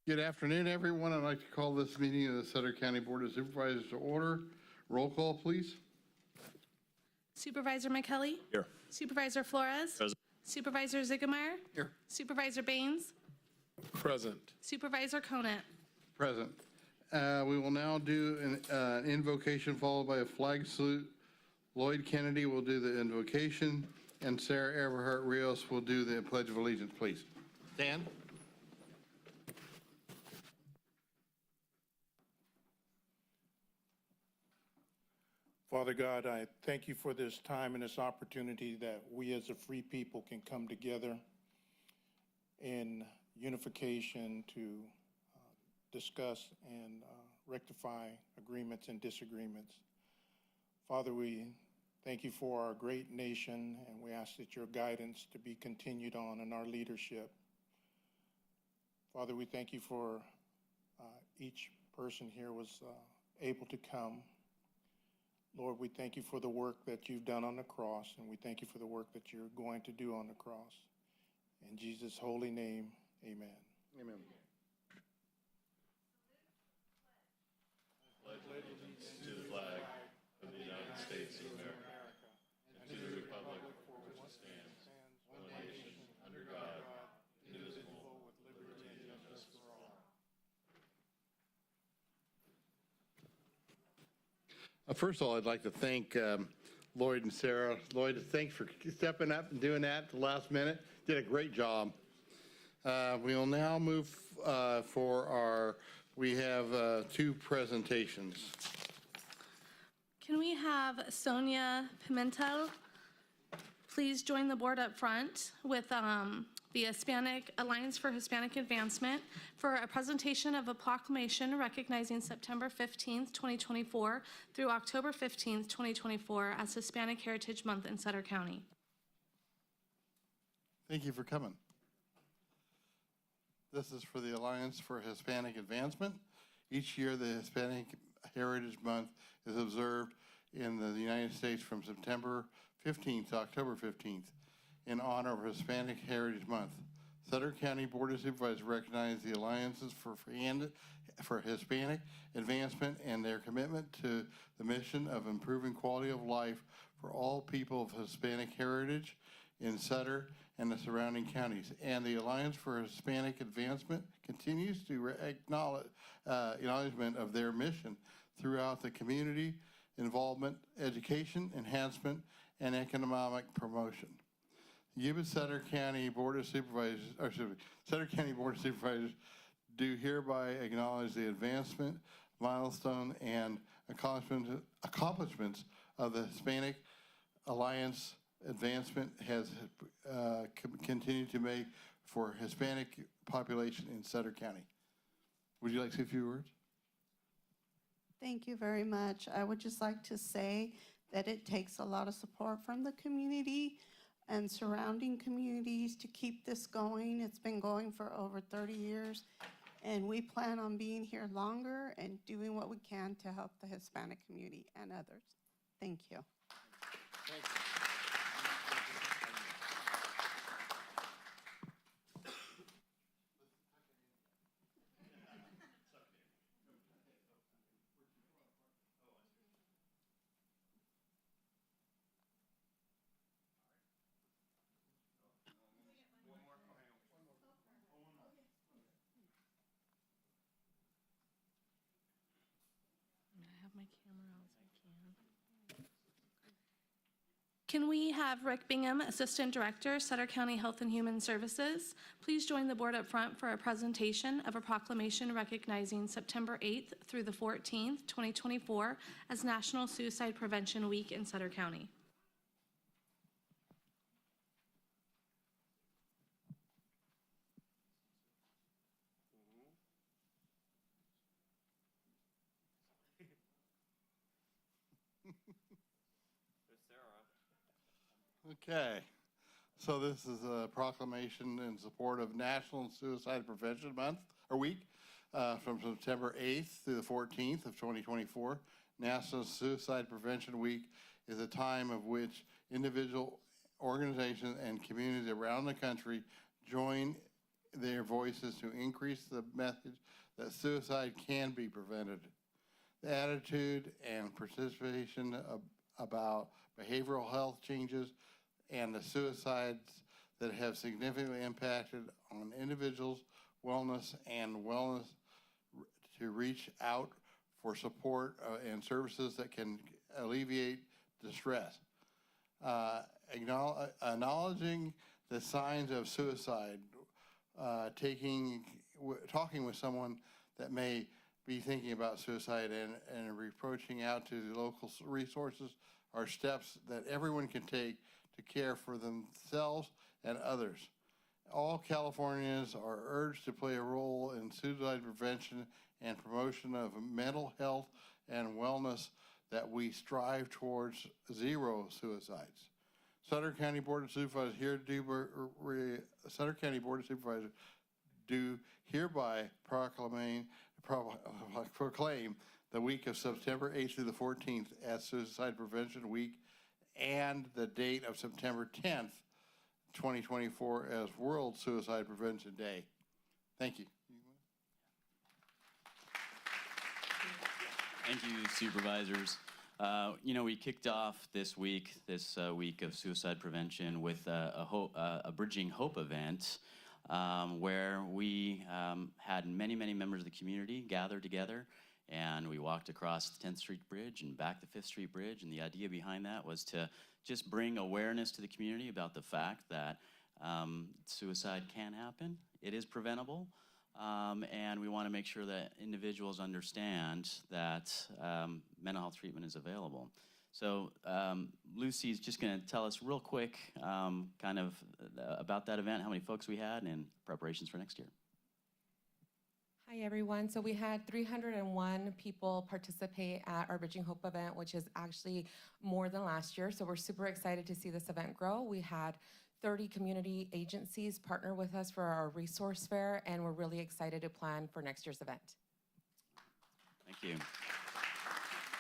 Good afternoon, everyone. I'd like to call this meeting of the Sutter County Board of Supervisors to order. Roll call, please. Supervisor McKelly? Here. Supervisor Flores? Present. Supervisor Ziegemeyer? Here. Supervisor Baines? Present. Supervisor Conant? Present. We will now do an invocation followed by a flag salute. Lloyd Kennedy will do the invocation, and Sarah Everhart Rios will do the Pledge of Allegiance, please. Dan? Father God, I thank you for this time and this opportunity that we as a free people can come together in unification to discuss and rectify agreements and disagreements. Father, we thank you for our great nation, and we ask that your guidance to be continued on in our leadership. Father, we thank you for each person here was able to come. Lord, we thank you for the work that you've done on the cross, and we thank you for the work that you're going to do on the cross. In Jesus' holy name, amen. Amen. Pledge allegiance to the flag of the United States of America and to the republic for which it stands, one nation, under God, indivisible, with liberty and justice for all. First of all, I'd like to thank Lloyd and Sarah. Lloyd, thanks for stepping up and doing that at the last minute. Did a great job. We will now move we have two presentations. Can we have Sonia Pimentel please join the board up front with the Alliance for Hispanic Advancement for a presentation of a proclamation recognizing September 15th, 2024 through October 15th, 2024 as Hispanic Heritage Month in Sutter County. Thank you for coming. This is for the Alliance for Hispanic Advancement. Each year, the Hispanic Heritage Month is observed in the United States from September 15th to October 15th in honor of Hispanic Heritage Month. Sutter County Board of Supervisors recognize the Alliances for Hispanic Advancement and their commitment to the mission of improving quality of life for all people of Hispanic heritage in Sutter and the surrounding counties. And the Alliance for Hispanic Advancement continues to acknowledgement of their mission throughout the community involvement, education, enhancement, and economic promotion. The Sutter County Board of Supervisors, Sutter County Board of Supervisors do hereby acknowledge the advancement, milestone, and accomplishments of the Hispanic Alliance advancement has continued to make for Hispanic population in Sutter County. Would you like to say a few words? Thank you very much. I would just like to say that it takes a lot of support from the community and surrounding communities to keep this going. It's been going for over 30 years, and we plan on being here longer and doing what we can to help the Hispanic community and others. Thank you. Thank you. I have my camera on so I can. Can we have Rick Bingham, Assistant Director, Sutter County Health and Human Services, please join the board up front for a presentation of a proclamation recognizing September 8th through the 14th, 2024 as National Suicide Prevention Week in Sutter County. Okay, so this is a proclamation in support of National Suicide Prevention Month, or Week, from September 8th through the 14th of 2024. National Suicide Prevention Week is a time of which individual organizations and communities around the country join their voices to increase the message that suicide can be prevented. The attitude and participation about behavioral health changes and the suicides that have significantly impacted on individuals' wellness to reach out for support and services that can alleviate distress. Acknowledging the signs of suicide, talking with someone that may be thinking about suicide and approaching out to the local resources are steps that everyone can take to care for themselves and others. All Californians are urged to play a role in suicide prevention and promotion of mental health and wellness, that we strive towards zero suicides. Sutter County Board of Supervisors do hereby proclaim the week of September 8th through the 14th as Suicide Prevention Week, and the date of September 10th, 2024 as World Suicide Prevention Day. Thank you. Thank you, supervisors. We kicked off this week of suicide prevention with a Bridging Hope event where we had many members of the community gather together, and we walked across the 10th Street Bridge and back the 5th Street Bridge, and the idea behind that was to just bring awareness to the community about the fact that suicide can happen. It is preventable. And we want to make sure that individuals understand that mental health treatment is available. So Lucy's just going to tell us real quick kind of about that event, how many folks we had, and preparations for next year. Hi everyone. So we had 301 people participate at our Bridging Hope event, which is actually more than last year. So we're super excited to see this event grow. We had 30 community agencies partner with us for our resource fair, and we're really excited to plan for next year's event. Thank you.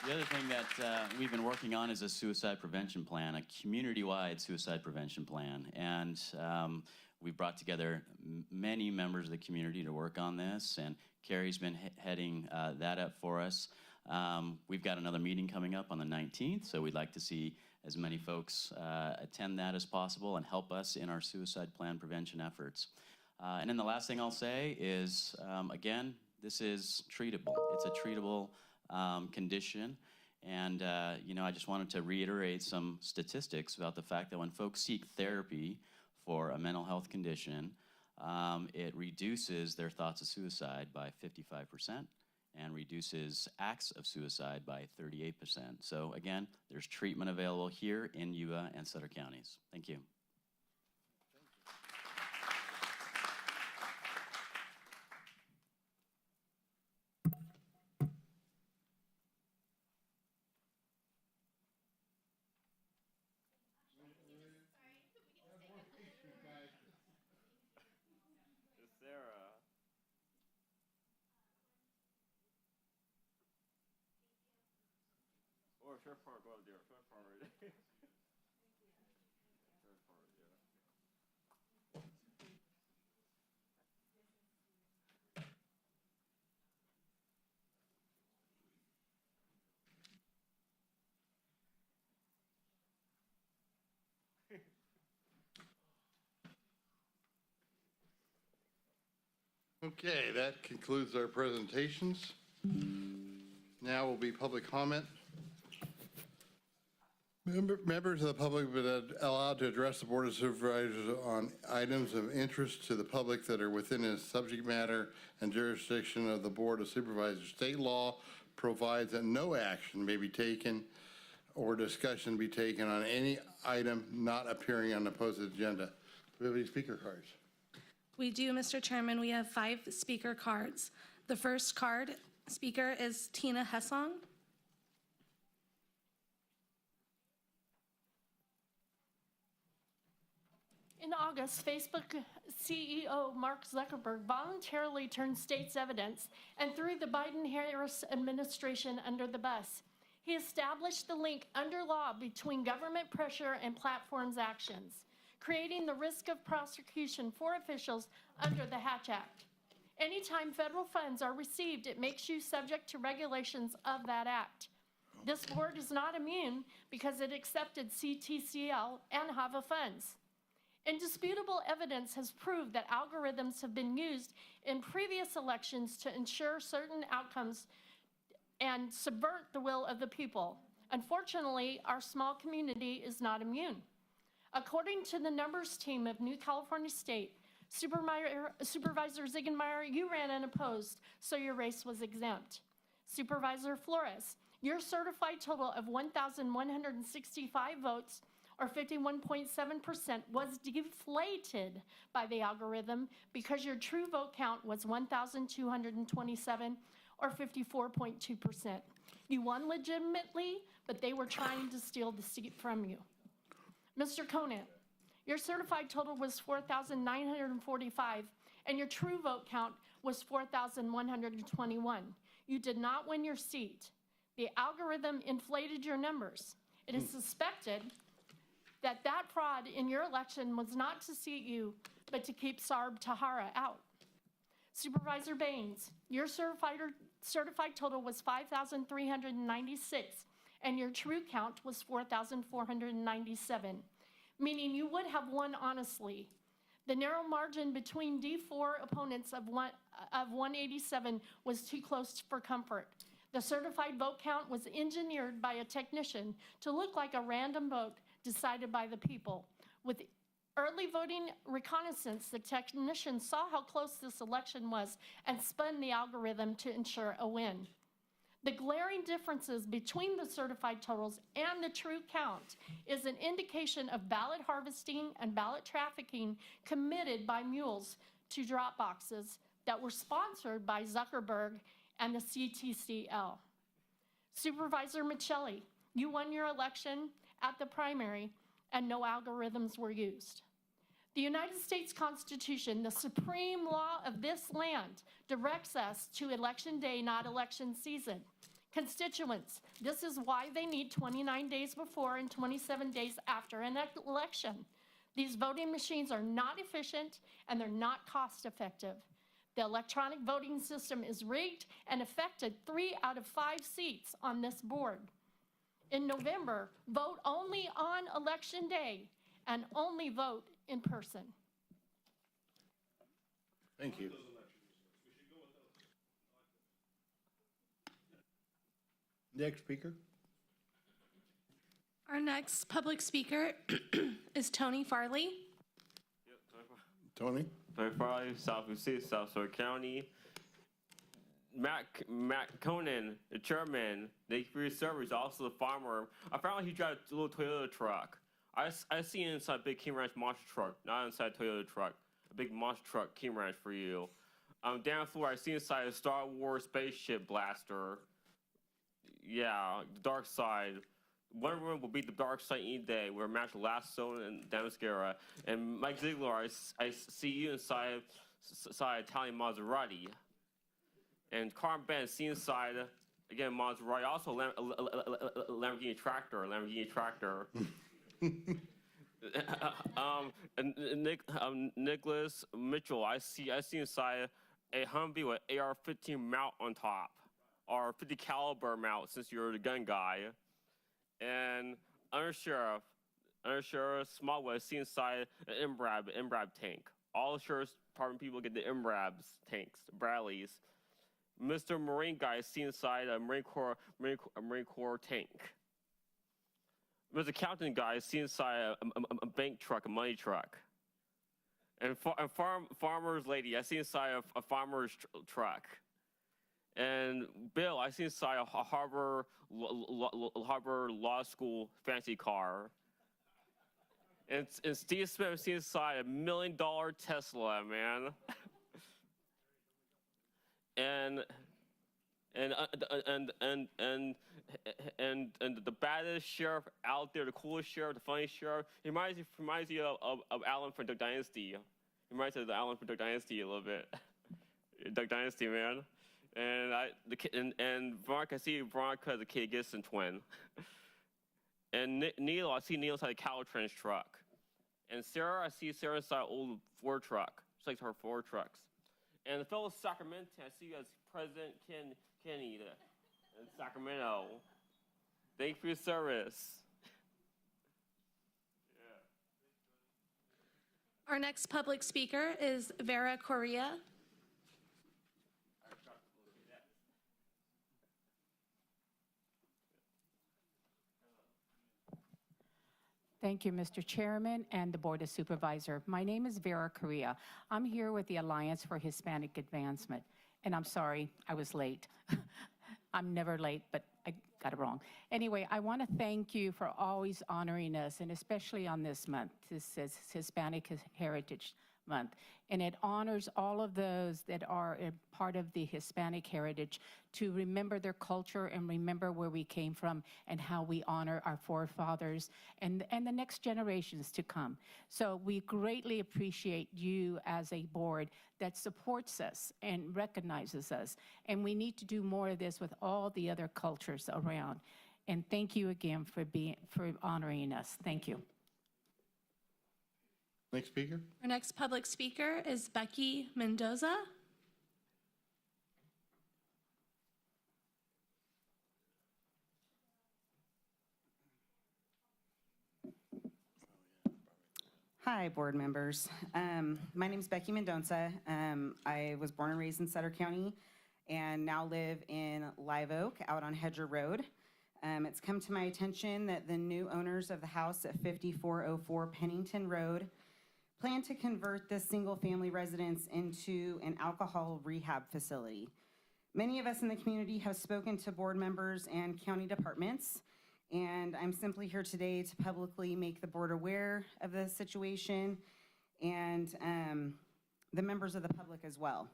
The other thing that we've been working on is a suicide prevention plan, a community-wide suicide prevention plan. And we brought together many members of the community to work on this, and Carrie's been heading that up for us. We've got another meeting coming up on the 19th, so we'd like to see as many folks attend that as possible and help us in our suicide plan prevention efforts. And then the last thing I'll say is, again, this is treatable. It's a treatable condition. And, I just wanted to reiterate some statistics about the fact that when folks seek therapy for a mental health condition, it reduces their thoughts of suicide by 55%. And reduces acts of suicide by 38%. So again, there's treatment available here in Yuba and Sutter counties. Thank you. Sheriff Park, well, dear, Sheriff Park, right? Sheriff Park, yeah. Okay, that concludes our presentations. Now will be public comment. Members of the public have been allowed to address the Board of Supervisors on items of interest to the public that are within the subject matter and jurisdiction of the Board of Supervisors. State law provides that no action may be taken or discussion be taken on any item not appearing on the posted agenda. Do we have any speaker cards? We do, Mr. Chairman. We have 5 speaker cards. The first speaker is Tina Hessong. In August, Facebook CEO Mark Zuckerberg voluntarily turned state's evidence and threw the Biden-Harris administration under the bus. He established the link under law between government pressure and platforms' actions, creating the risk of prosecution for officials under the Hatch Act. Anytime federal funds are received, it makes you subject to regulations of that act. This board is not immune because it accepted CTCL and HAVA funds. Indisputable evidence has proved that algorithms have been used in previous elections to ensure certain outcomes and subvert the will of the people. Unfortunately, our small community is not immune. According to the numbers team of New California State, Supervisor Ziegenmeyer, you ran unopposed, so your race was exempt. Supervisor Flores, your certified total of 1,165 votes, or 51.7%, was deflated by the algorithm because your true vote count was 1,227, or 54.2%. You won legitimately, but they were trying to steal the seat from you. Mr. Conant, your certified total was 4,945, and your true vote count was 4,121. You did not win your seat. The algorithm inflated your numbers. It is suspected that fraud in your election was not to seat you, but to keep Sarb Tahara out. Supervisor Baines, your certified total was 5,396, and your true count was 4,497, meaning you would have won honestly. The narrow margin between D4 opponents of 187 was too close for comfort. The certified vote count was engineered by a technician to look like a random vote decided by the people. With early voting reconnaissance, the technician saw how close this election was and spun the algorithm to ensure a win. The glaring differences between the certified totals and the true count is an indication of ballot harvesting and ballot trafficking committed by mules to drop boxes that were sponsored by Zuckerberg and the CTCL. Supervisor Michelli, you won your election at the primary and no algorithms were used. The United States Constitution, the supreme law of this land, directs us to election day, not election season. Constituents, this is why they need 29 days before and 27 days after an election. These voting machines are not efficient and they're not cost effective. The electronic voting system is rigged and affected 3 out of 5 seats on this board. In November, vote only on election day and only vote in person. Thank you. Next speaker. Our next public speaker is Tony Farley. Tony? Tony Farley, South City, South Sutter County. Matt Conan, the chairman, the community service, also the farmer. I found out he drives a little Toyota truck. I see inside a big King Ranch monster truck, not inside a Toyota truck. A big monster truck, King Ranch for you. Down floor, I see inside a Star Wars spaceship blaster. Yeah, the dark side. One room will beat the dark side any day. We're matched Lasso and Damascara. And Mike Ziegler, I see you inside Italian Maserati. And Carl Ben, see inside, again, Maserati, also Lamborghini tractor. Nicholas Mitchell, I see inside a Humvee with AR-15 mount on top, or 50 caliber mount since you're the gun guy. And Undersheriff Smallwood, see inside an MRAB tank. All sheriff's department people get the MRABs tanks, Bradleys. Mr. Marine guy, see inside a Marine Corps tank. Mr. Captain guy, see inside a bank truck, a money truck. And farmer's lady, I see inside a farmer's truck. And Bill, I see inside a Harvard Law School fancy car. And Steve Smith, I see inside $1 million Tesla, man. And the baddest sheriff out there, the coolest sheriff, the funniest sheriff. He reminds you of Alan from Duck Dynasty. He reminds me of Alan from Duck Dynasty a little bit. Duck Dynasty, man. And Veronica, I see Veronica as a Kate Gibson twin. And Neil, I see Neil inside a Caltrans truck. And Sarah, I see Sarah inside old Ford truck. She likes her Ford trucks. And the fellow Sacramento, I see you as President Kenny in Sacramento. Thank you for your service. Our next public speaker is Vera Correa. Thank you, Mr. Chairman and the Board of Supervisors. My name is Vera Correa. I'm here with the Alliance for Hispanic Advancement, and I'm sorry I was late. I'm never late, but I got it wrong. Anyway, I want to thank you for always honoring us, and especially on this month. This is Hispanic Heritage Month, and it honors all of those that are a part of the Hispanic heritage to remember their culture and remember where we came from and how we honor our forefathers and the next generations to come. So we greatly appreciate you as a board that supports us and recognizes us, and we need to do more of this with all the other cultures around. And thank you again for honoring us. Thank you. Next speaker. Our next public speaker is Becky Mendoza. Hi, board members. My name is Becky Mendoza. I was born and raised in Sutter County and now live in Live Oak out on Hedger Road. It's come to my attention that the new owners of the house at 5404 Pennington Road plan to convert this single-family residence into an alcohol rehab facility. Many of us in the community have spoken to board members and county departments, and I'm simply here today to publicly make the board aware of the situation and the members of the public as well.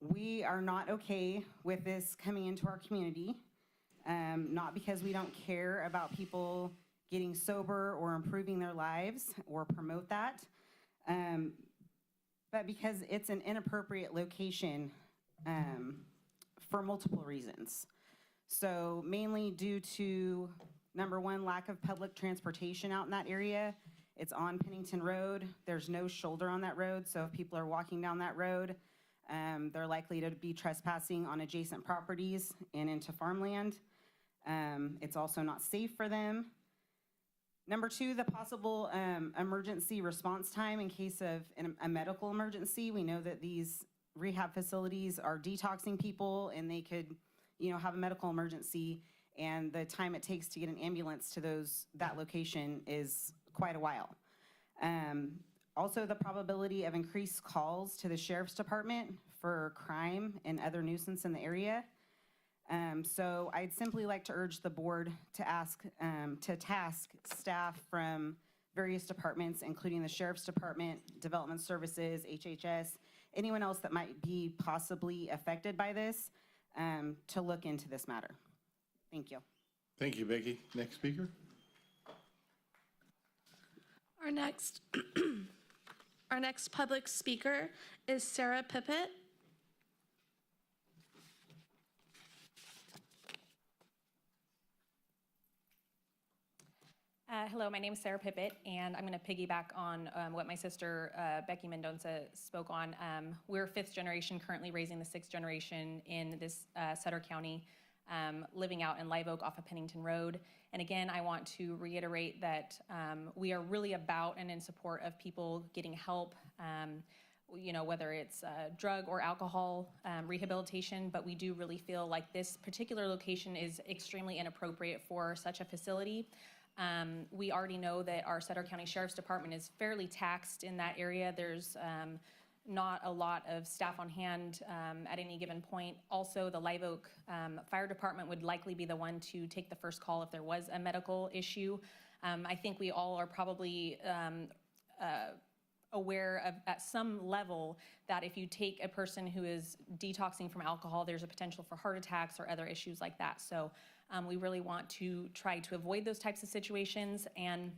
We are not okay with this coming into our community, not because we don't care about people getting sober or improving their lives or promote that, but because it's an inappropriate location for multiple reasons. So mainly due to, number one, lack of public transportation out in that area. It's on Pennington Road. There's no shoulder on that road, so if people are walking down that road, they're likely to be trespassing on adjacent properties and into farmland. It's also not safe for them. Number two, the possible emergency response time in case of a medical emergency. We know that these rehab facilities are detoxing people and they could, have a medical emergency, and the time it takes to get an ambulance to that location is quite a while. Also, the probability of increased calls to the sheriff's department for crime and other nuisance in the area. So I'd simply like to urge the board to task staff from various departments, including the Sheriff's Department, Development Services, HHS, anyone else that might be possibly affected by this, to look into this matter. Thank you. Thank you, Becky. Next speaker. Our next, our next public speaker is Sarah Pippett. Hello, my name is Sarah Pippett, and I'm going to piggyback on what my sister Becky Mendoza spoke on. We're fifth generation, currently raising the sixth generation in this Sutter County, living out in Live Oak off of Pennington Road. And again, I want to reiterate that we are really about and in support of people getting help, whether it's drug or alcohol rehabilitation, but we do really feel like this particular location is extremely inappropriate for such a facility. We already know that our Sutter County Sheriff's Department is fairly taxed in that area. There's not a lot of staff on hand at any given point. Also, the Live Oak Fire Department would likely be the one to take the first call if there was a medical issue. I think we all are probably aware of, at some level, that if you take a person who is detoxing from alcohol, there's a potential for heart attacks or other issues like that. So we really want to try to avoid those types of situations. And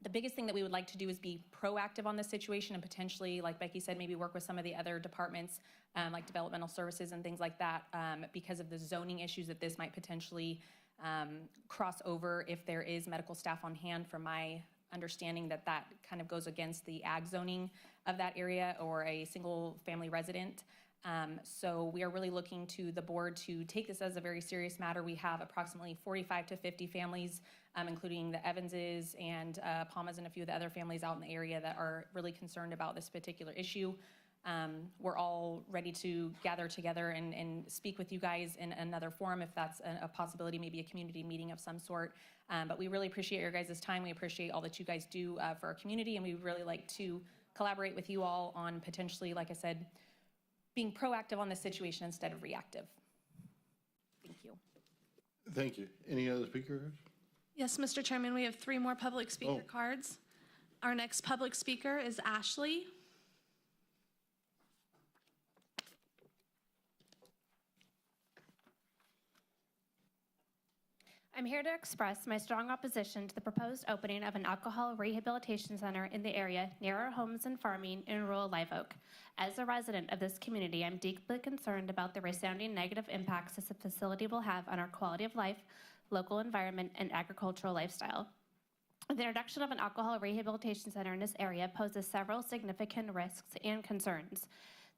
the biggest thing that we would like to do is be proactive on this situation and potentially, like Becky said, maybe work with some of the other departments, like developmental services and things like that, because of the zoning issues that this might potentially cross over if there is medical staff on hand from my understanding that that kind of goes against the ag zoning of that area or a single family resident. So we are really looking to the board to take this as a very serious matter. We have approximately 45 to 50 families, including the Evanses and Palmas and a few of the other families out in the area that are really concerned about this particular issue. We're all ready to gather together and speak with you guys in another forum if that's a possibility, maybe a community meeting of some sort. But we really appreciate your guys' time. We appreciate all that you guys do for our community, and we really like to collaborate with you all on potentially, like I said, being proactive on this situation instead of reactive. Thank you. Thank you. Any other speakers? Yes, Mr. Chairman, we have 3 more public speaker Oh. cards. Our next public speaker is Ashley. I'm here to express my strong opposition to the proposed opening of an alcohol rehabilitation center in the area near our homes and farming in rural Live Oak. As a resident of this community, I'm deeply concerned about the resounding negative impacts this facility will have on our quality of life, local environment, and agricultural lifestyle. The introduction of an alcohol rehabilitation center in this area poses several significant risks and concerns.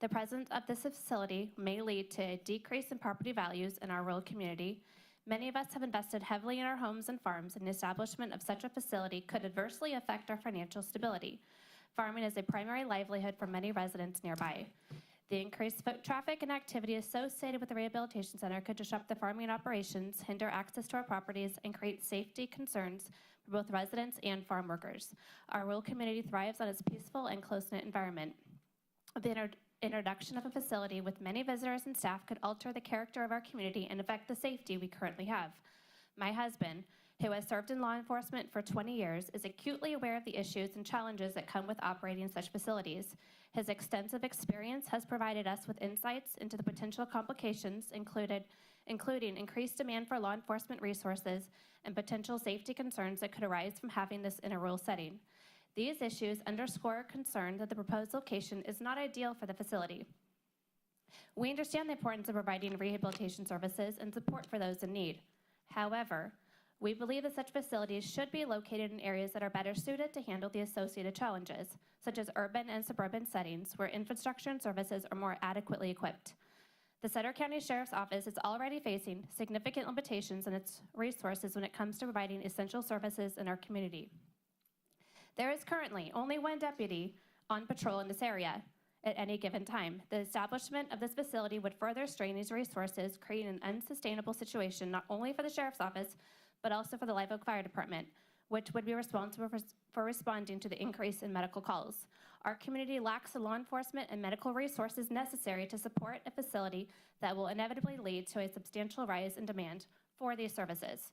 The presence of this facility may lead to a decrease in property values in our rural community. Many of us have invested heavily in our homes and farms, and the establishment of such a facility could adversely affect our financial stability. Farming is a primary livelihood for many residents nearby. The increased foot traffic and activity associated with the rehabilitation center could disrupt the farming operations, hinder access to our properties, and create safety concerns for both residents and farm workers. Our rural community thrives on its peaceful and close-knit environment. The introduction of a facility with many visitors and staff could alter the character of our community and affect the safety we currently have. My husband, who has served in law enforcement for 20 years, is acutely aware of the issues and challenges that come with operating such facilities. His extensive experience has provided us with insights into the potential complications, including increased demand for law enforcement resources and potential safety concerns that could arise from having this in a rural setting. These issues underscore our concern that the proposed location is not ideal for the facility. We understand the importance of providing rehabilitation services and support for those in need. However, we believe that such facilities should be located in areas that are better suited to handle the associated challenges, such as urban and suburban settings where infrastructure and services are more adequately equipped. The Sutter County Sheriff's Office is already facing significant limitations in its resources when it comes to providing essential services in our community. There is currently only 1 deputy on patrol in this area at any given time. The establishment of this facility would further strain these resources, creating an unsustainable situation not only for the Sheriff's Office, but also for the Live Oak Fire Department, which would be responsible for responding to the increase in medical calls. Our community lacks the law enforcement and medical resources necessary to support a facility that will inevitably lead to a substantial rise in demand for these services.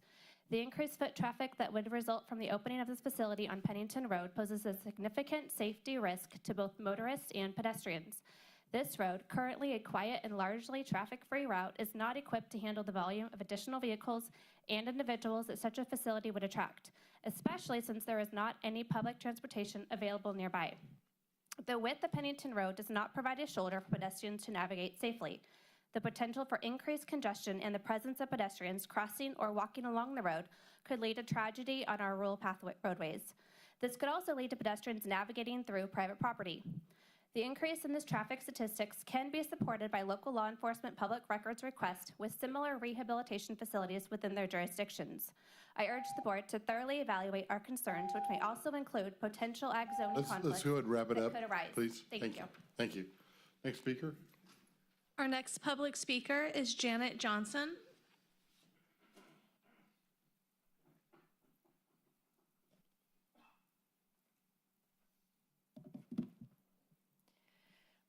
The increased foot traffic that would result from the opening of this facility on Pennington Road poses a significant safety risk to both motorists and pedestrians. This road, currently a quiet and largely traffic-free route, is not equipped to handle the volume of additional vehicles and individuals that such a facility would attract, especially since there is not any public transportation available nearby. The width of Pennington Road does not provide a shoulder for pedestrians to navigate safely. The potential for increased congestion and the presence of pedestrians crossing or walking along the road could lead to tragedy on our rural roadways. This could also lead to pedestrians navigating through private property. The increase in this traffic statistics can be supported by local law enforcement public records requests with similar rehabilitation facilities within their jurisdictions. I urge the board to thoroughly evaluate our concerns, which may also include potential ag zoning conflicts Let's go ahead and wrap it that up, could arise. please. Thank you. Thank you. Next speaker. Our next public speaker is Janet Johnson.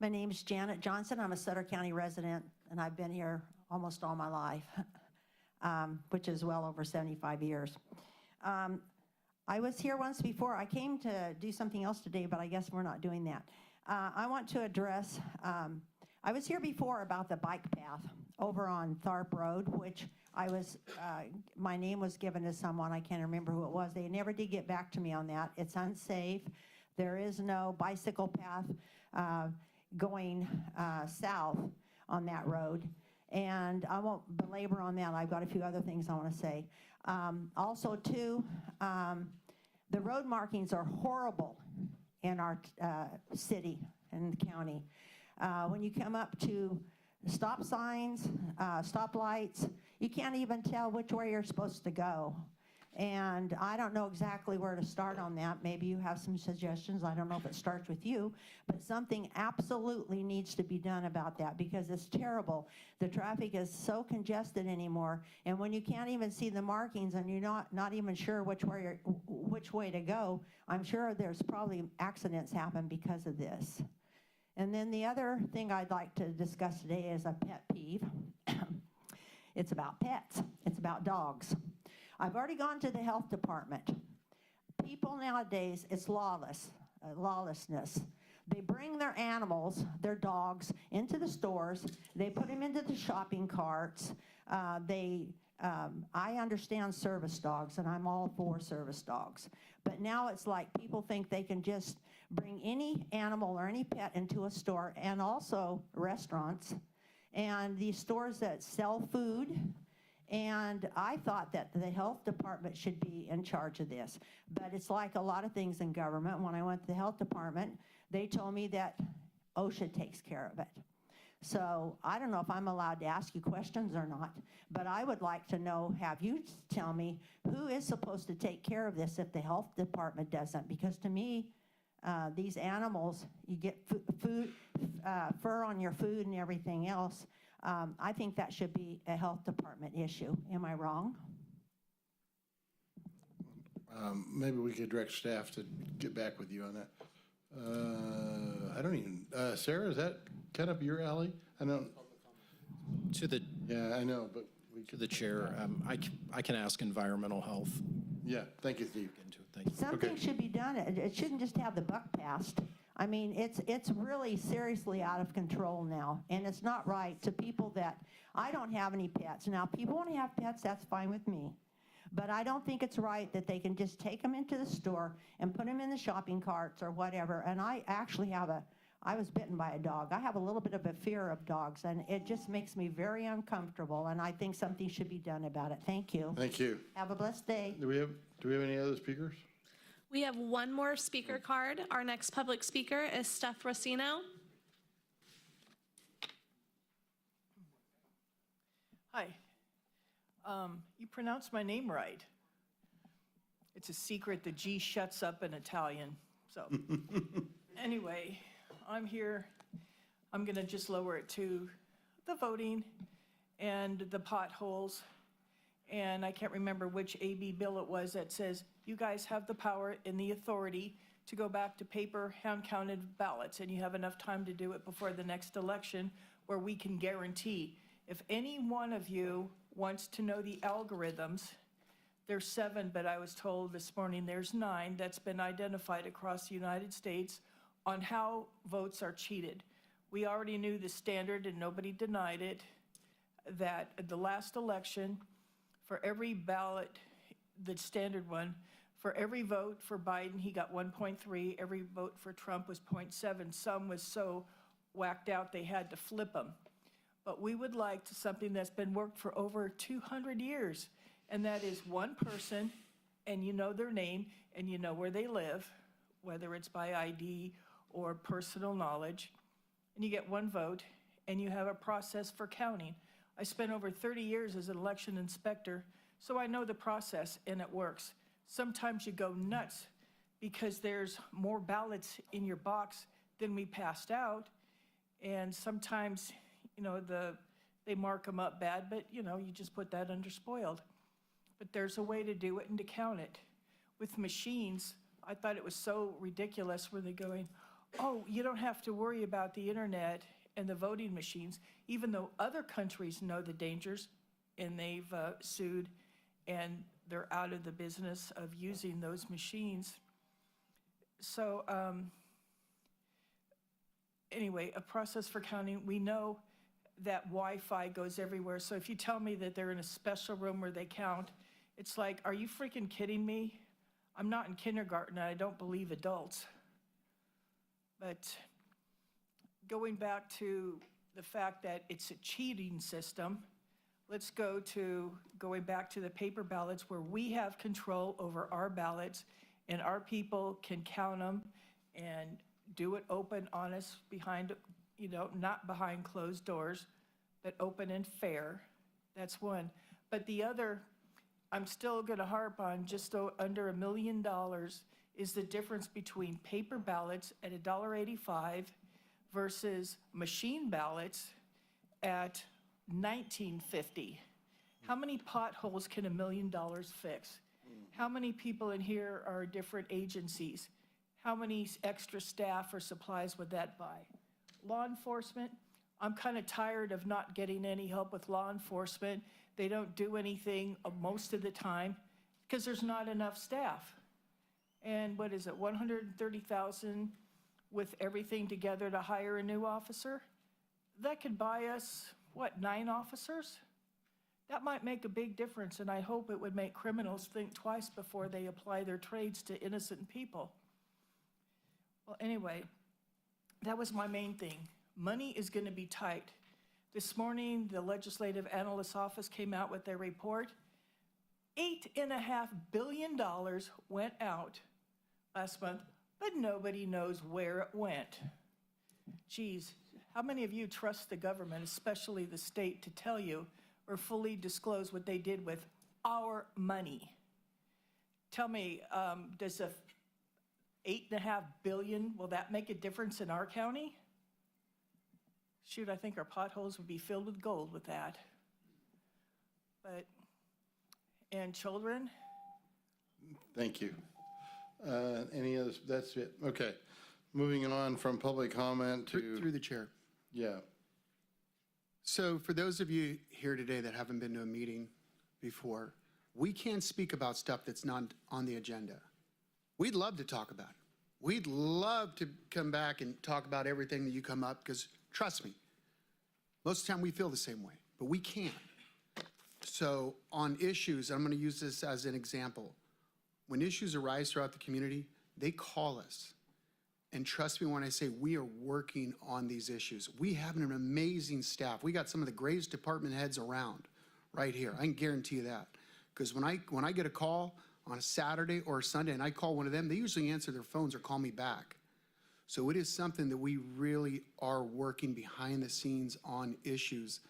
My name is Janet Johnson. I'm a Sutter County resident, and I've been here almost all my life, which is well over 75 years. I was here once before. I came to do something else today, but I guess we're not doing that. I want to address, I was here before about the bike path over on Tharp Road, which my name was given to someone. I can't remember who it was. They never did get back to me on that. It's unsafe. There is no bicycle path going south on that road. And I won't belabor on that. I've got a few other things I want to say. Also, too, The road markings are horrible in our city and county. When you come up to stop signs, stoplights, you can't even tell which way you're supposed to go. And I don't know exactly where to start on that. Maybe you have some suggestions. I don't know if it starts with you, but something absolutely needs to be done about that because it's terrible. The traffic is so congested anymore, and when you can't even see the markings and you're not even sure which way to go, I'm sure there's probably accidents happen because of this. And then the other thing I'd like to discuss today is a pet peeve. It's about pets. It's about dogs. I've already gone to the health department. People nowadays, it's lawlessness. They bring their animals, their dogs, into the stores. They put them into the shopping carts. I understand service dogs, and I'm all for service dogs. But now it's like people think they can just bring any animal or any pet into a store, and also restaurants, and these stores that sell food. And I thought that the health department should be in charge of this. But it's like a lot of things in government. When I went to the health department, they told me that OSHA takes care of it. So I don't know if I'm allowed to ask you questions or not, but I would like to know, have you tell me who is supposed to take care of this if the health department doesn't? Because to me, these animals, you get food, fur on your food and everything else. I think that should be a health department issue. Am I wrong? Maybe we could direct staff to get back with you on that. I don't even, Sarah, is that kind of your alley? I don't. To the, Yeah, I know, but we to the chair, I can ask environmental health. Yeah, thank you, Steve. Into it. Thank you. Something should be done. It shouldn't just have the buck passed. I mean, it's really seriously out of control now, and it's not right to people that, I don't have any pets. Now, people want to have pets, that's fine with me. But I don't think it's right that they can just take them into the store and put them in the shopping carts or whatever. And I actually I was bitten by a dog. I have a little bit of a fear of dogs, and it just makes me very uncomfortable, and I think something should be done about it. Thank you. Thank you. Have a blessed day. Do we have any other speakers? We have one more speaker card. Our next public speaker is Steph Rosino. Hi. You pronounced my name right. It's a secret. The G shuts up in Italian. So anyway, I'm here. I'm going to just lower it to the voting and the potholes. And I can't remember which AB bill it was that says you guys have the power and the authority to go back to paper hand-counted ballots, and you have enough time to do it before the next election, where we can guarantee if any one of you wants to know the algorithms, there's 7, but I was told this morning there's 9 that's been identified across the United States on how votes are cheated. We already knew the standard, and nobody denied it, that at the last election, for every ballot, the standard one, for every vote for Biden, he got 1.3. Every vote for Trump was 0.7. Some was so whacked out they had to flip them. But we would like to something that's been worked for over 200 years, and that is one person, and you know their name, and you know where they live, whether it's by ID or personal knowledge, and you get one vote, and you have a process for counting. I spent over 30 years as an election inspector, so I know the process, and it works. Sometimes you go nuts because there's more ballots in your box than we passed out, and sometimes, you know, they mark them up bad, but, you know, you just put that under spoiled. But there's a way to do it and to count it. With machines, I thought it was so ridiculous where they're going, oh, you don't have to worry about the internet and the voting machines, even though other countries know the dangers, and they've sued, and they're out of the business of using those machines. So anyway, a process for counting. We know that Wi-Fi goes everywhere. So if you tell me that they're in a special room where they count, it's like, are you freaking kidding me? I'm not in kindergarten, and I don't believe adults. But going back to the fact that it's a cheating system, let's go to going back to the paper ballots where we have control over our ballots, and our people can count them and do it open, honest, behind, not behind closed doors, but open and fair. That's one. But the other, I'm still going to harp on just under $1 million is the difference between paper ballots at $1.85 versus machine ballots at $19.50. How many potholes can $1 million fix? How many people in here are different agencies? How many extra staff or supplies would that buy? Law enforcement, I'm kind of tired of not getting any help with law enforcement. They don't do anything most of the time because there's not enough staff. And what is it, 130,000 with everything together to hire a new officer? That could buy us, 9 officers? That might make a big difference, and I hope it would make criminals think twice before they apply their trades to innocent people. Well, anyway, that was my main thing. Money is going to be tight. This morning, the Legislative Analyst's Office came out with their report. $8.5 billion went out last month, but nobody knows where it went. Geez, how many of you trust the government, especially the state, to tell you or fully disclose what they did with our money? Tell me, does $8.5 billion, will that make a difference in our county? Shoot, I think our potholes would be filled with gold with that. But, and children? Thank you. Any others? That's it. Okay. Moving on from public comment to. Through the chair. Yeah. So for those of you here today that haven't been to a meeting before, we can't speak about stuff that's not on the agenda. We'd love to talk about it. We'd love to come back and talk about everything that you come up, because trust me, most of the time we feel the same way, but we can't. So on issues, I'm going to use this as an example. When issues arise throughout the community, they call us. And trust me when I say we are working on these issues. We have an amazing staff. We got some of the greatest department heads around right here. I can guarantee you that. Because when I get a call on a Saturday or a Sunday and I call one of them, they usually answer their phones or call me back. So it is something that we really are working behind the scenes on issues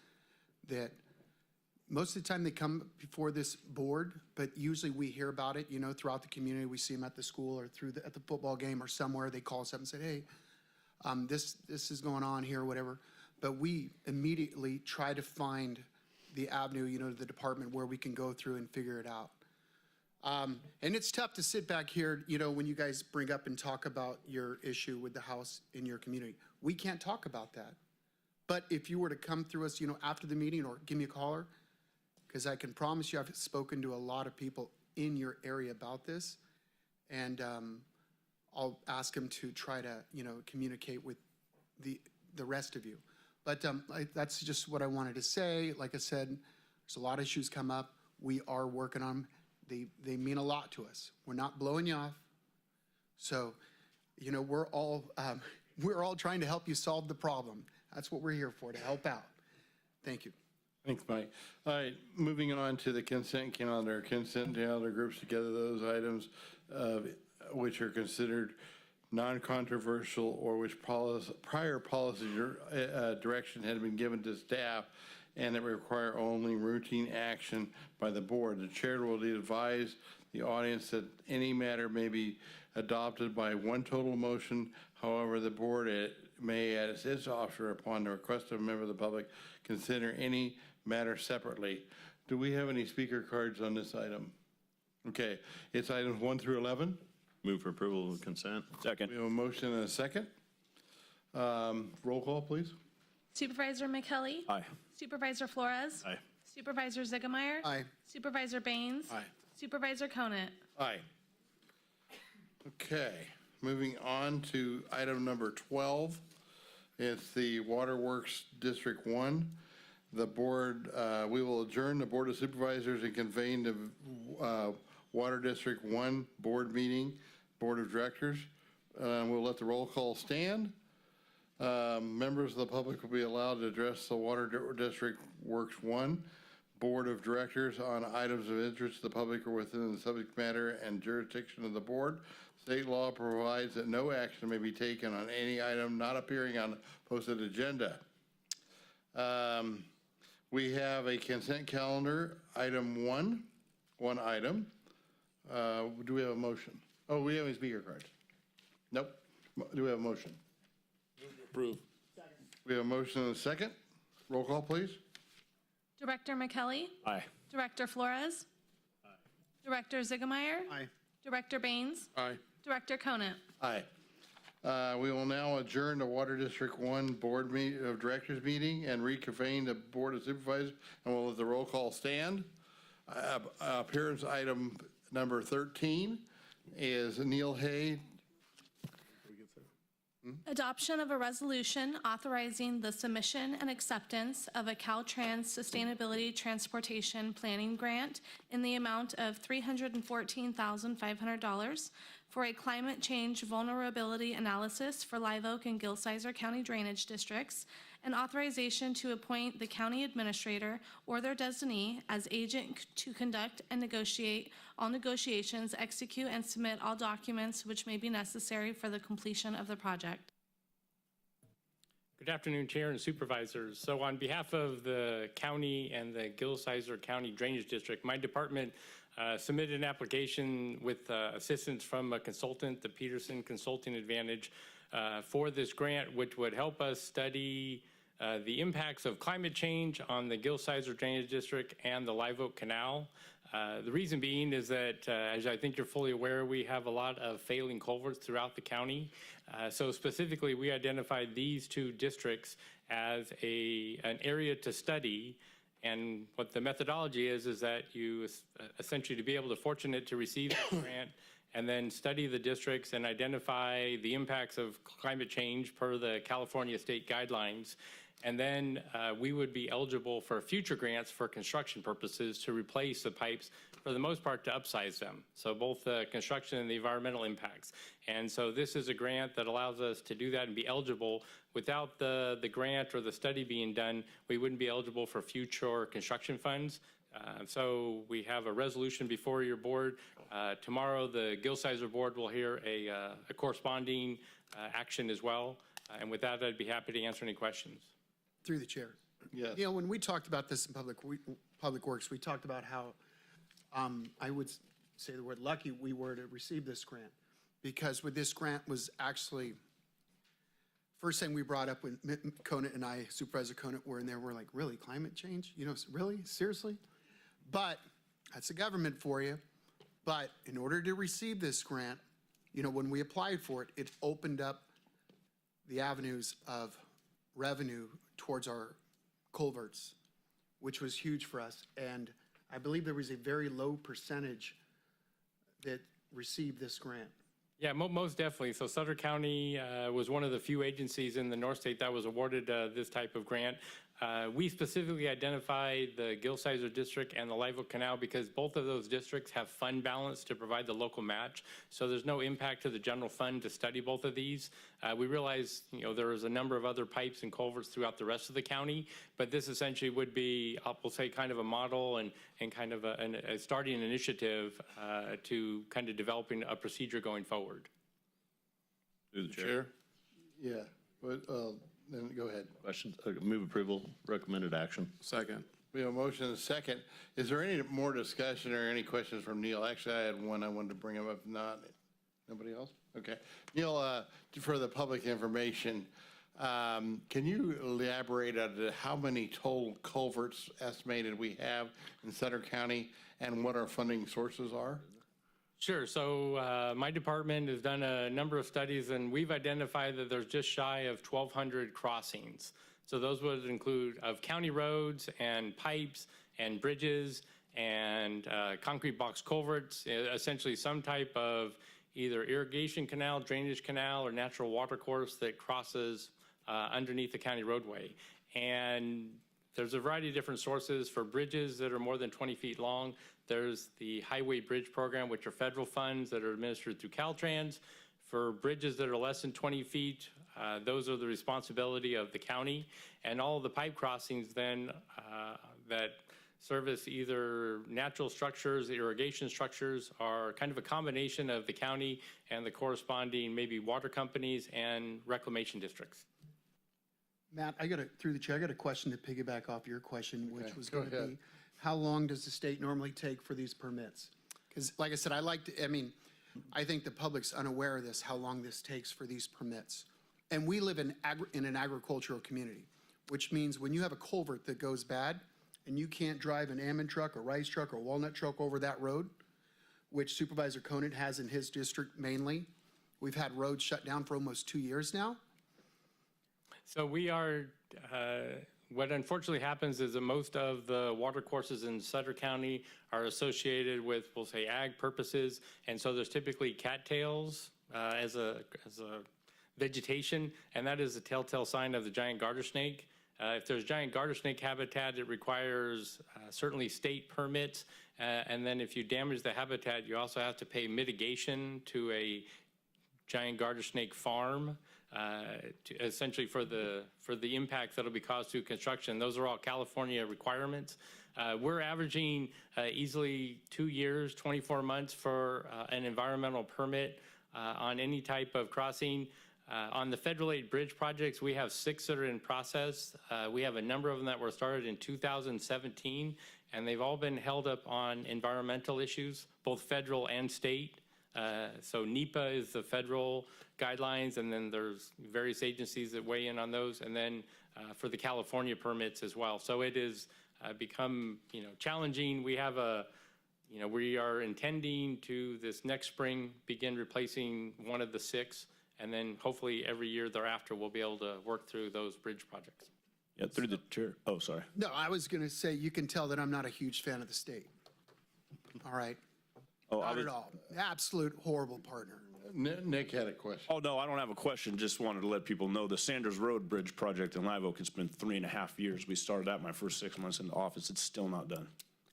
that most of the time they come before this board, but usually we hear about it, throughout the community. We see them at the school or at the football game or somewhere. They call us up and say, hey, this is going on here or whatever. But we immediately try to find the avenue, the department where we can go through and figure it out. And it's tough to sit back here, when you guys bring up and talk about your issue with the house in your community. We can't talk about that. But if you were to come through us, after the meeting or give me a caller, because I can promise you I've spoken to a lot of people in your area about this, and I'll ask them to try to, communicate with the rest of you. But that's just what I wanted to say. Like I said, there's a lot of issues come up. We are working on them. They mean a lot to us. We're not blowing you off. So, we're all trying to help you solve the problem. That's what we're here for, to help out. Thank you. Thanks, Mike. All right, moving on to the consent calendar. Consent calendar groups together those items which are considered non-controversial or which prior policy direction had been given to staff and that require only routine action by the board. The chair will advise the audience that any matter may be adopted by one total motion. However, the board may, as its officer, upon the request of a member of the public, consider any matter separately. Do we have any speaker cards on this item? Okay, it's items 1 through 11. Move for approval of consent. Second. We have a motion and a second. Roll call, please. Supervisor McKelly? Aye. Supervisor Flores? Aye. Supervisor Ziegemeier? Aye. Supervisor Baines? Aye. Supervisor Conant? Aye. Okay, moving on to item number 12. It's the Waterworks District 1. The board, we will adjourn the Board of Supervisors and convene the Water District 1 board meeting, Board of Directors. We'll let the roll call stand. Members of the public will be allowed to address the Water District Works 1 Board of Directors on items of interest to the public or within the subject matter and jurisdiction of the board. State law provides that no action may be taken on any item not appearing on the posted agenda. We have a consent calendar, item one item. Do we have a motion? Oh, we have a speaker card. Nope. Do we have a motion? Approve. We have a motion and a second. Roll call, please. Director McKelly? Aye. Director Flores? Aye. Director Ziegemeier? Aye. Director Baines? Aye. Director Conant? Aye. We will now adjourn the Water District 1 Board of Directors meeting and reconvene the Board of Supervisors, and we'll let the roll call stand. Appearance item number 13 is Neil Hay. Adoption of a resolution authorizing the submission and acceptance of a Caltrans Sustainability Transportation Planning Grant in the amount of $314,500 for a climate change vulnerability analysis for Live Oak and Gilsizer County drainage districts, and authorization to appoint the county administrator or their designee as agent to conduct and negotiate all negotiations, execute and submit all documents which may be necessary for the completion of the project. Good afternoon, Chair and Supervisors. So on behalf of the county and the Gilsizer County Drainage District, my department submitted an application with assistance from a consultant, the Peterson Consulting Advantage, for this grant, which would help us study the impacts of climate change on the Gilsizer Drainage District and the Live Oak Canal. The reason being is that, as I think you're fully aware, we have a lot of failing culverts throughout the county. So specifically, we identified these two districts as an area to study. And what the methodology is that you essentially, to be able to fortunate to receive this grant and then study the districts and identify the impacts of climate change per the California state guidelines. And then we would be eligible for future grants for construction purposes to replace the pipes, for the most part, to upsize them. So both the construction and the environmental impacts. And so this is a grant that allows us to do that and be eligible. Without the grant or the study being done, we wouldn't be eligible for future construction funds. So we have a resolution before your board. Tomorrow, the Gilsizer board will hear a corresponding action as well. And with that, I'd be happy to answer any questions. Through the chair. Yes. You know, when we talked about this in Public Works, we talked about how, I would say the word lucky we were to receive this grant. Because with this grant was actually, first thing we brought up when Conant and I, Supervisor Conant, were in there, we're like, really, climate change? You know, really? Seriously? But that's the government for you. But in order to receive this grant, you know, when we applied for it, it opened up the avenues of revenue towards our culverts, which was huge for us. And I believe there was a very low percentage that received this grant. Yeah, most definitely. So Sutter County was one of the few agencies in the North State that was awarded this type of grant. We specifically identified the Gilsizer District and the Live Oak Canal because both of those districts have fund balance to provide the local match. So there's no impact to the general fund to study both of these. We realize, you know, there is a number of other pipes and culverts throughout the rest of the county, but this essentially would be, we'll say, kind of a model and kind of a starting an initiative to kind of developing a procedure going forward. Through the chair. Yeah, but then go ahead. Questions? Move approval, recommended action. Second. We have a motion and a second. Is there any more discussion or any questions from Neil? Actually, I had one I wanted to bring up. If not, nobody else? Okay. Neil, for the public information, can you elaborate on how many total culverts estimated we have in Sutter County and what our funding sources are? Sure. So my department has done a number of studies, and we've identified that there's just shy of 1,200 crossings. So those would include of county roads and pipes and bridges and concrete box culverts, essentially some type of either irrigation canal, drainage canal, or natural water course that crosses underneath the county roadway. And there's a variety of different sources for bridges that are more than 20 feet long. There's the Highway Bridge Program, which are federal funds that are administered through Caltrans. For bridges that are less than 20 feet, those are the responsibility of the county. And all of the pipe crossings then that service either natural structures, irrigation structures, or kind of a combination of the county and the corresponding maybe water companies and reclamation districts. Matt, through the chair, I got a question to piggyback off your question, which was go going to ahead. be, how long does the state normally take for these permits? Because like I said, I think the public's unaware of this, how long this takes for these permits. And we live in an agricultural community, which means when you have a culvert that goes bad and you can't drive an almond truck or rice truck or walnut truck over that road, which Supervisor Conant has in his district mainly, we've had roads shut down for almost 2 years now. So we are, what unfortunately happens is that most of the water courses in Sutter County are associated with, we'll say, ag purposes. And so there's typically cattails as a vegetation, and that is a telltale sign of the giant garter snake. If there's giant garter snake habitat, it requires certainly state permits. And then if you damage the habitat, you also have to pay mitigation to a giant garter snake farm, essentially for the impact that'll be caused through construction. Those are all California requirements. We're averaging easily 2 years, 24 months for an environmental permit on any type of crossing. On the federal aid bridge projects, we have 6 that are in process. We have a number of them that were started in 2017, and they've all been held up on environmental issues, both federal and state. So NEPA is the federal guidelines, and then there's various agencies that weigh in on those, and then for the California permits as well. So it has become, challenging. We have we are intending to this next spring begin replacing one of the 6, and then hopefully every year thereafter we'll be able to work through those bridge projects. Yeah, through the chair. Oh, sorry. No, I was going to say, you can tell that I'm not a huge fan of the state. All right? Not at all. Absolute horrible partner. Nick had a question. Oh, no, I don't have a question. Just wanted to let people know the Sanders Road Bridge project in Live Oak, it's been 3.5 years. We started that my first 6 months in the office. It's still not done.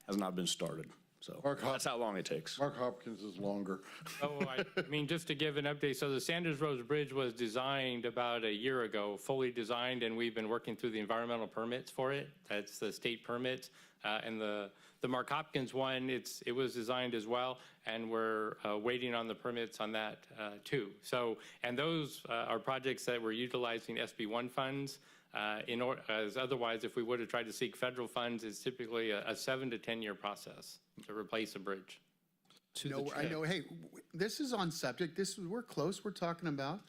Has not been started. So that's how long it takes. Mark Hopkins is longer. Oh, I mean, just to give an update, so the Sanders Road Bridge was designed about a year ago, fully designed, and we've been working through the environmental permits for it. That's the state permits. And the Mark Hopkins one, it was designed as well, and we're waiting on the permits on that too. So, and those are projects that we're utilizing SB1 funds. As otherwise, if we would have tried to seek federal funds, it's typically a 7 to 10 year process to replace a bridge. I know. Hey, this is on subject. We're close. We're talking about.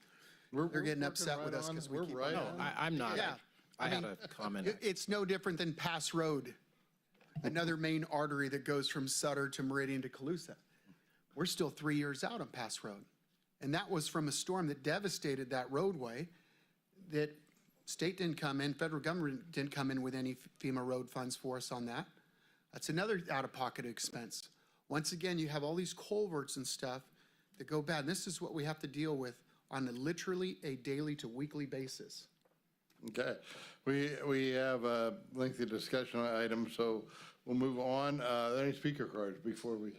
They're getting upset with us because we keep. Right. No, I'm not. Yeah. I had a comment. It's no different than Pass Road, another main artery that goes from Sutter to Meridian to Colusa. We're still 3 years out on Pass Road. And that was from a storm that devastated that roadway that state didn't come in, federal government didn't come in with any FEMA road funds for us on that. That's another out-of-pocket expense. Once again, you have all these culverts and stuff that go bad. And this is what we have to deal with on literally a daily to weekly basis. Okay, we have a lengthy discussion item, so we'll move on. Are there any speaker cards before we?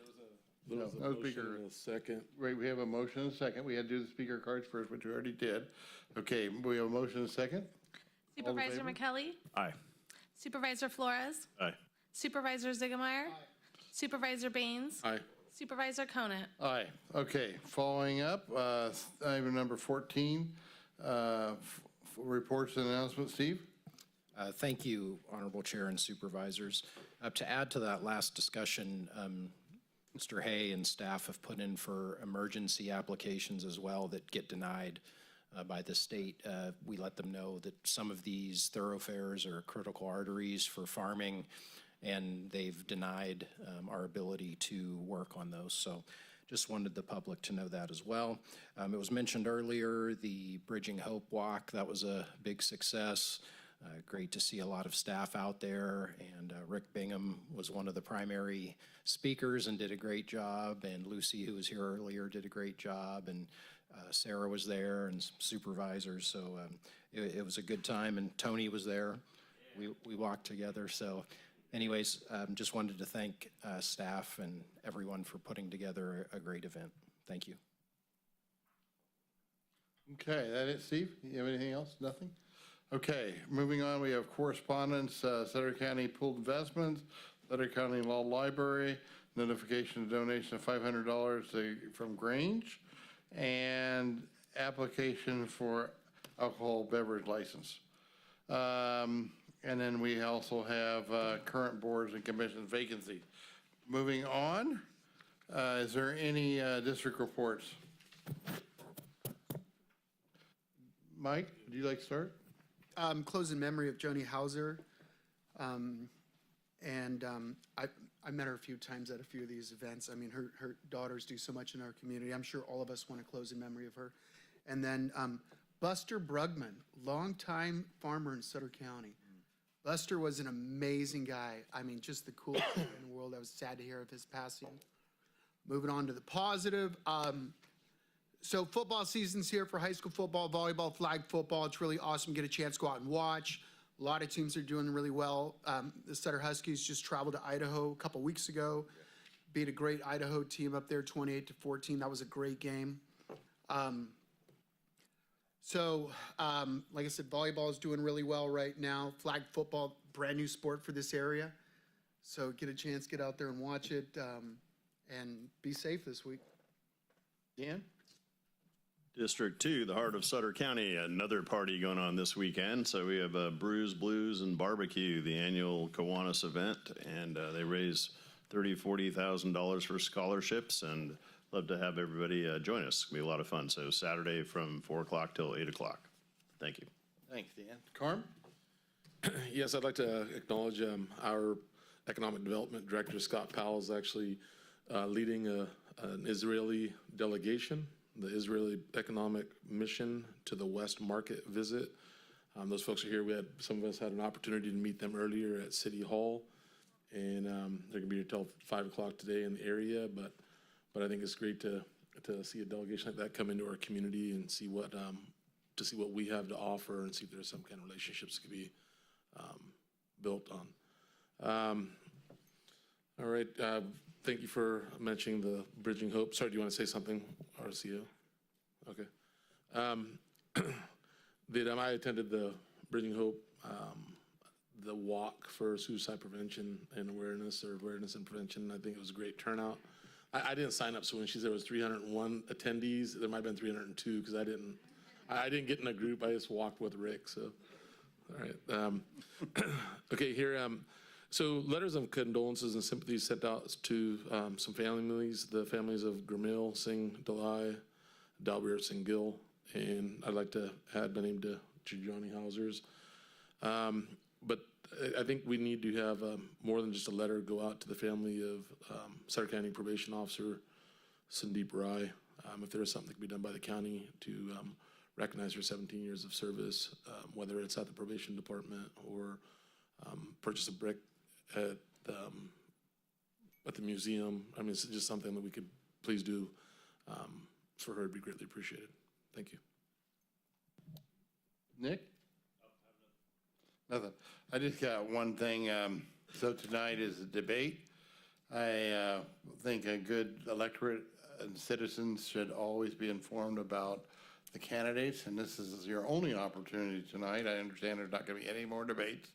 There was a motion and a second. Right, we have a motion and a second. We had to do the speaker cards first, which we already did. Okay, we have a motion and a second. Supervisor McKelly? Aye. Supervisor Flores? Aye. Supervisor Ziegemeier? Supervisor Baines? Aye. Supervisor Conant? Aye. Okay, following up, item number 14, reports and announcements. Steve? Thank you, Honorable Chair and Supervisors. To add to that last discussion, Mr. Hay and staff have put in for emergency applications as well that get denied by the state. We let them know that some of these thoroughfares are critical arteries for farming, and they've denied our ability to work on those. So just wanted the public to know that as well. It was mentioned earlier, the Bridging Hope Walk, that was a big success. Great to see a lot of staff out there, and Rick Bingham was one of the primary speakers and did a great job, and Lucy, who was here earlier, did a great job, and Sarah was there, and supervisors, so it was a good time, and Tony was there. We walked together, so anyways, just wanted to thank staff and everyone for putting together a great event. Thank you. Okay, that it, Steve? You have anything else? Nothing? Okay, moving on, we have correspondence, Sutter County Pooled Investments, Sutter County Law Library, notification of donation of $500 from Grange, and application for alcohol beverage license. And then we also have current boards and commissions vacancies. Moving on, is there any district reports? Mike, would you like to start? Close in memory of Joni Hauser. I met her a few times at a few of these events. I mean, her daughters do so much in our community. I'm sure all of us want to close in memory of her. And then Buster Brugman, longtime farmer in Sutter County. Buster was an amazing guy. I mean, just the coolest guy in the world. I was sad to hear of his passing. Moving on to the positive. So football season's here for high school football, volleyball, flag football. It's really awesome. Get a chance to go out and watch. A lot of teams are doing really well. The Sutter Huskies just traveled to Idaho a couple weeks ago. Beat a great Idaho team up there, 28-14. That was a great game. Like I said, volleyball is doing really well right now. Flag football, brand new sport for this area. So get a chance, get out there and watch it, and be safe this week. Dan? District 2, the heart of Sutter County, another party going on this weekend. So we have Brews, Blues, and Barbecue, the annual Kiwanis event, and they raise $30,000-$40,000 for scholarships, and love to have everybody join us. It's going to be a lot of fun. So Saturday from 4 o'clock till 8 o'clock. Thank you. Thanks, Dan. Carm? Yes, I'd like to acknowledge our Economic Development Director, Scott Powell, is actually leading an Israeli delegation, the Israeli Economic Mission to the West Market visit. Those folks are here. Some of us had an opportunity to meet them earlier at City Hall, and they're going to be here till 5 o'clock today in the area. But I think it's great to see a delegation like that come into our community and see what we have to offer and see if there's some kind of relationships that could be built on. All right. Thank you for mentioning the Bridging Hope. Sorry, do you want to say something, RCO? Okay. I attended the Bridging Hope, the walk for suicide prevention and awareness and prevention. I think it was a great turnout. I didn't sign up, so when she said it was 301 attendees, there might have been 302 because I didn't get in a group. I just walked with Rick. So, all right. Okay, here. So letters of condolences and sympathies sent out to some families, the families of Gramil, Singh, Dalai, Dalbert, and Gill, and I'd like to add my name to Johnny Hauser's. But I think we need to have more than just a letter go out to the family of Sutter County Probation Officer Sandeep Rai. If there is something that can be done by the county to recognize her 17 years of service, whether it's at the probation department or purchase a brick at the museum. I mean, it's just something that we could please do for her. It'd be greatly appreciated. Thank you. Nick? Nothing. I just got one thing. So tonight is a debate. I think a good electorate and citizens should always be informed about the candidates, and this is your only opportunity tonight. I understand there's not going to be any more debates,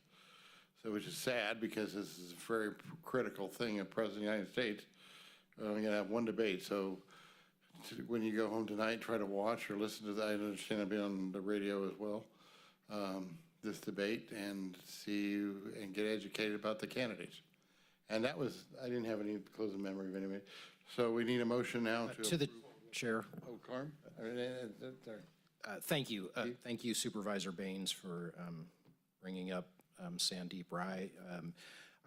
so which is sad because this is a very critical thing of President of the United States. We're going to have one debate, so when you go home tonight, try to watch or listen to that. I understand it'll be on the radio as well. This debate and see and get educated about the candidates. And that was, I didn't have any closing memory of anybody. So we need a motion now to the chair. Oh, Carm? Thank you. Thank you, Supervisor Baines, for bringing up Sandeep Rai.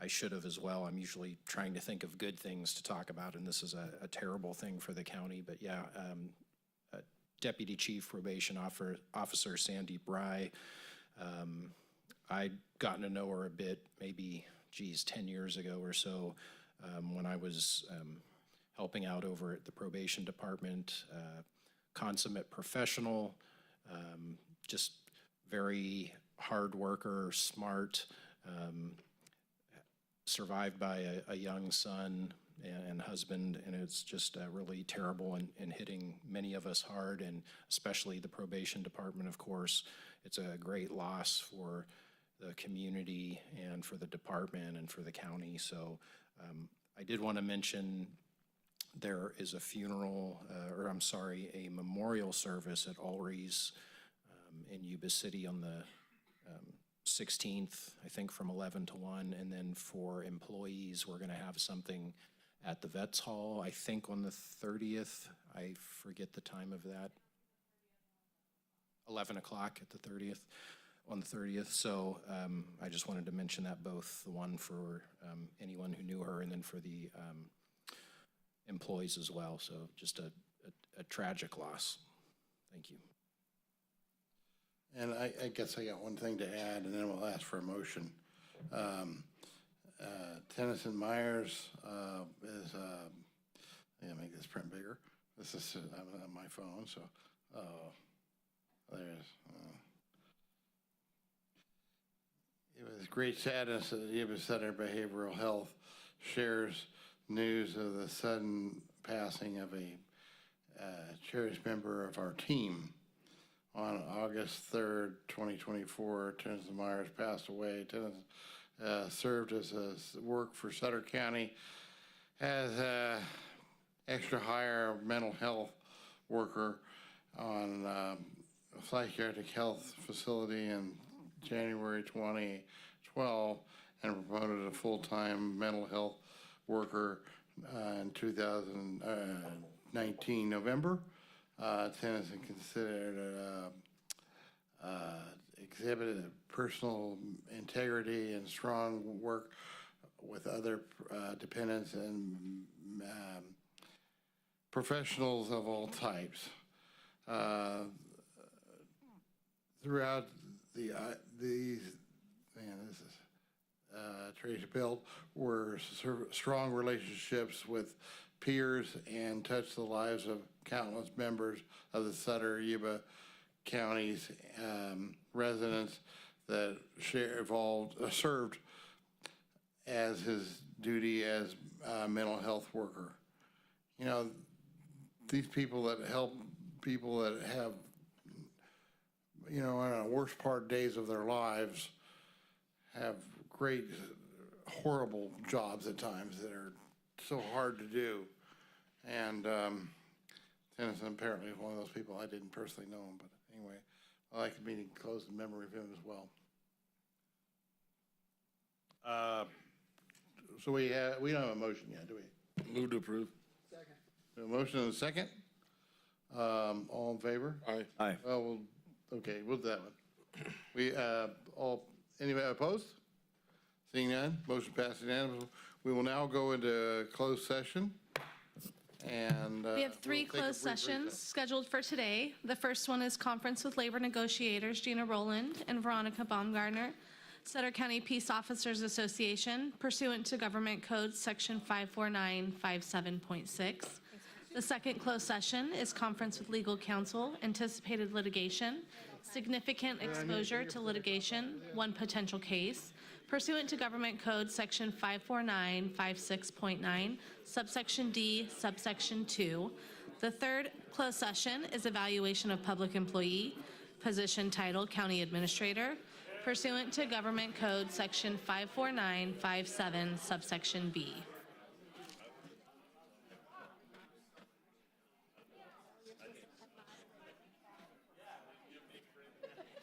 I should have as well. I'm usually trying to think of good things to talk about, and this is a terrible thing for the county. But yeah, Deputy Chief Probation Officer Sandeep Rai, I'd gotten to know her a bit, maybe, 10 years ago or so, when I was helping out over at the probation department. Consummate professional, just very hard worker, smart, survived by a young son and husband, and it's just really terrible and hitting many of us hard, and especially the probation department, of course. It's a great loss for the community and for the department and for the county. So I did want to mention there is a funeral, a memorial service at Ulrey's in Yuba City on the 16th, I think from 11 to 1. And then for employees, we're going to have something at the Vets Hall, I think on the 30th. I forget the time of that. 11 o'clock at the 30th, on the 30th. So I just wanted to mention that, both the one for anyone who knew her and then for the employees as well. So just a tragic loss. Thank you. And I guess I got one thing to add, and then we'll ask for a motion. Tennyson Myers is, I gotta make this print bigger. This is on my phone, so there's. It was great sadness that Yuba Sutter Behavioral Health shares news of the sudden passing of a cherished member of our team. On August 3rd, 2024, Tennyson Myers passed away. Tennyson served as a work for Sutter County as an extra hire mental health worker on a psychiatric health facility in January 2012 and promoted a full-time mental health worker in 2019 November. Tennyson exhibited personal integrity and strong work with other dependents and professionals of all types. Throughout these, Tracy built were strong relationships with peers and touched the lives of countless members of the Sutter Yuba counties residents that served as his duty as a mental health worker. You know, these people that help people that have, you know, on the worst part days of their lives have great, horrible jobs at times that are so hard to do. And Tennyson apparently is one of those people. I didn't personally know him, but anyway, I like the meeting closed in memory of him as well. So we don't have a motion yet, do we? Move to approve. Second. A motion and a second. All in favor? Aye. Aye. Well, okay, we'll do that one. Anybody opposed? Seeing none, motion passed unanimously. We will now go into closed session. And We have three closed sessions scheduled for today. The first one is conference with labor negotiators Gina Rowland and Veronica Baumgartner, Sutter County Peace Officers Association, pursuant to Government Code Section 54957.6. The second closed session is conference with legal counsel, anticipated litigation, significant exposure to litigation, one potential case, pursuant to Government Code Section 54956.9, subsection D, subsection 2. The third closed session is evaluation of public employee, position title County Administrator, pursuant to Government Code Section 54957, subsection B.